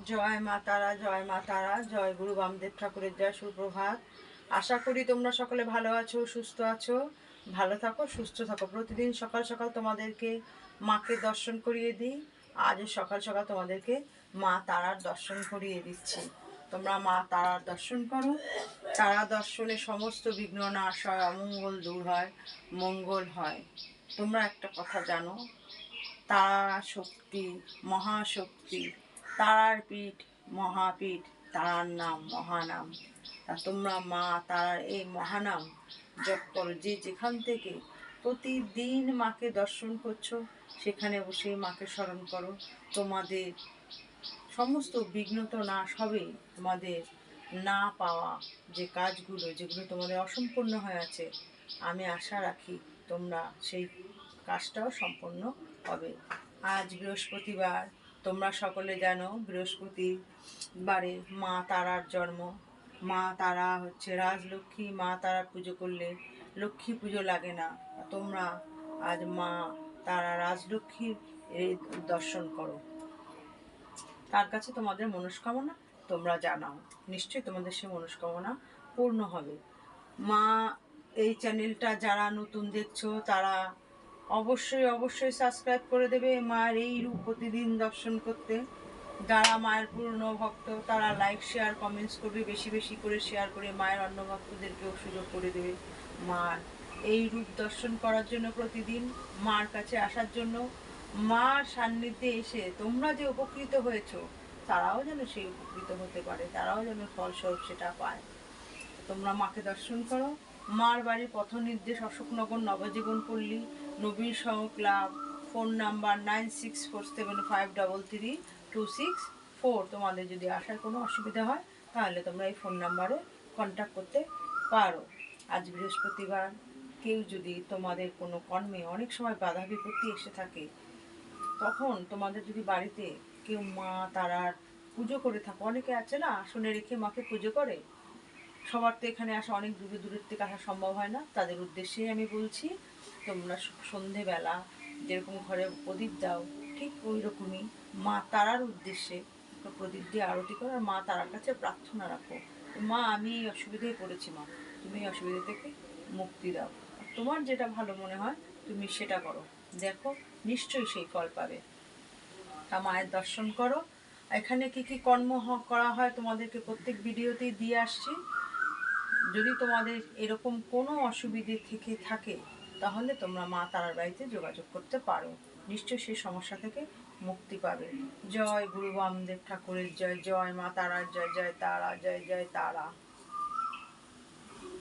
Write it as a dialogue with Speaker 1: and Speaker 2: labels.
Speaker 1: জয় মা তারা, জয় মা তারা, জয় গুরু বামদেব ঠাকুরের জয়, সুপ্রভাত। আশা করি তোমরা সকলে ভালো আছো, সুস্থ আছো। ভালো থাকো, সুস্থ থাকো। প্রতিদিন সকাল সকাল তোমাদেরকে মাকে দর্শন করিয়ে দিই। আজ সকাল সকাল তোমাদেরকে মা তারার দর্শন করিয়ে দিচ্ছি। তোমরা মা তারার দর্শন করো। তারা দর্শনে সমস্ত বিঘ্ন নাশ হয়, অমঙ্গল দূর হয়, মঙ্গল হয়। তোমরা একটা কথা জানো, তারা শক্তি, মহাশক্তি। তারার পীঠ মহাপীঠ, তারার নাম মহানাম। তা তোমরা মা তারার এই মহানাম জপ করো। যে যেখান থেকে প্রতিদিন মাকে দর্শন করছো, সেখানে বসে মাকে স্মরণ করো। তোমাদের সমস্ত বিঘ্ন তো নাশ হবে। তোমাদের না পাওয়া যে কাজগুলো, যেগুলো তোমাদের অসম্পূর্ণ হয়ে আছে, আমি আশা রাখি তোমরা সেই কাজটাও সম্পন্ন হবে। আজ বৃহস্পতিবার, তোমরা সকলে জানো বৃহস্পতিবারে মা তারার জন্ম। মা তারা হচ্ছে রাজলক্ষ্মী। মা তারার পুজো করলে লক্ষ্মী পুজো লাগে না। তোমরা আজ মা তারা রাজলক্ষ্মীর এই দর্শন করো। তার কাছে তোমাদের মনস্কামনা তোমরা জানাও, নিশ্চয়ই তোমাদের সেই মনস্কামনা পূর্ণ হবে। মা এই চ্যানেলটা যারা নতুন দেখছো, তারা অবশ্যই অবশ্যই সাবস্ক্রাইব করে দেবে মায়ের এই রূপ প্রতিদিন দর্শন করতে। যারা মায়ের পুরনো ভক্ত, তারা লাইক শেয়ার কমেন্টস করবে, বেশি বেশি করে শেয়ার করে মায়ের অন্য ভক্তদেরকেও সুযোগ করে দেবে মার এই রূপ দর্শন করার জন্য, প্রতিদিন মার কাছে আসার জন্য। মার সান্নিধ্যে এসে তোমরা যে উপকৃত হয়েছ, তারাও যেন সেই উপকৃত হতে পারে, তারাও যেন ফলস্বরূপ সেটা পায়। তোমরা মাকে দর্শন করো। মার বাড়ির পথ নির্দেশ অশোকনগর, নবজীবন পল্লী, নবীন সংঘ ক্লাব। Phone number 9647533264। তোমাদের যদি আসার কোনো অসুবিধা হয়, তাহলে তোমরা এই ফোন নাম্বারে কন্ট্যাক্ট করতে পারো। আজ বৃহস্পতিবার, কেউ যদি তোমাদের কোনো কর্মে অনেক সময় বাধা বিপত্তি এসে থাকে, তখন তোমাদের যদি বাড়িতে কেউ মা তারার পুজো করে থাকো, অনেকে আছে না আসনে রেখে মাকে পুজো করে, সবার তো এখানে আসা, অনেক দূরে দূরের থেকে আসা সম্ভব হয় না, তাদের উদ্দেশ্যেই আমি বলছি। তোমরা সন্ধেবেলা যেরকম ঘরে প্রদীপ দাও, ঠিক ওই রকমই মা তারার উদ্দেশ্যে প্রদীপ দিয়ে আরতি করো, আর মা তারার কাছে প্রার্থনা রাখো, মা আমি এই অসুবিধায় পড়েছি, মা তুমি এই অসুবিধা থেকে মুক্তি দাও। তোমার যেটা ভালো মনে হয় তুমি সেটা করো, দেখো নিশ্চয়ই সেই ফল পাবে। তা মায়ের দর্শন করো। এখানে কি কি কর্ম করা হয় তোমাদেরকে প্রত্যেক ভিডিওতেই দিয়ে আসছি। যদি তোমাদের এরকম কোনো অসুবিধে থেকে থাকে, তাহলে তোমরা মা তারার বাড়িতে যোগাযোগ করতে পারো, নিশ্চয়ই সেই সমস্যা থেকে মুক্তি পাবে। জয় গুরু বামদেব ঠাকুরের জয়, জয় মা তারার জয়, জয় তারা, জয় জয় তারা।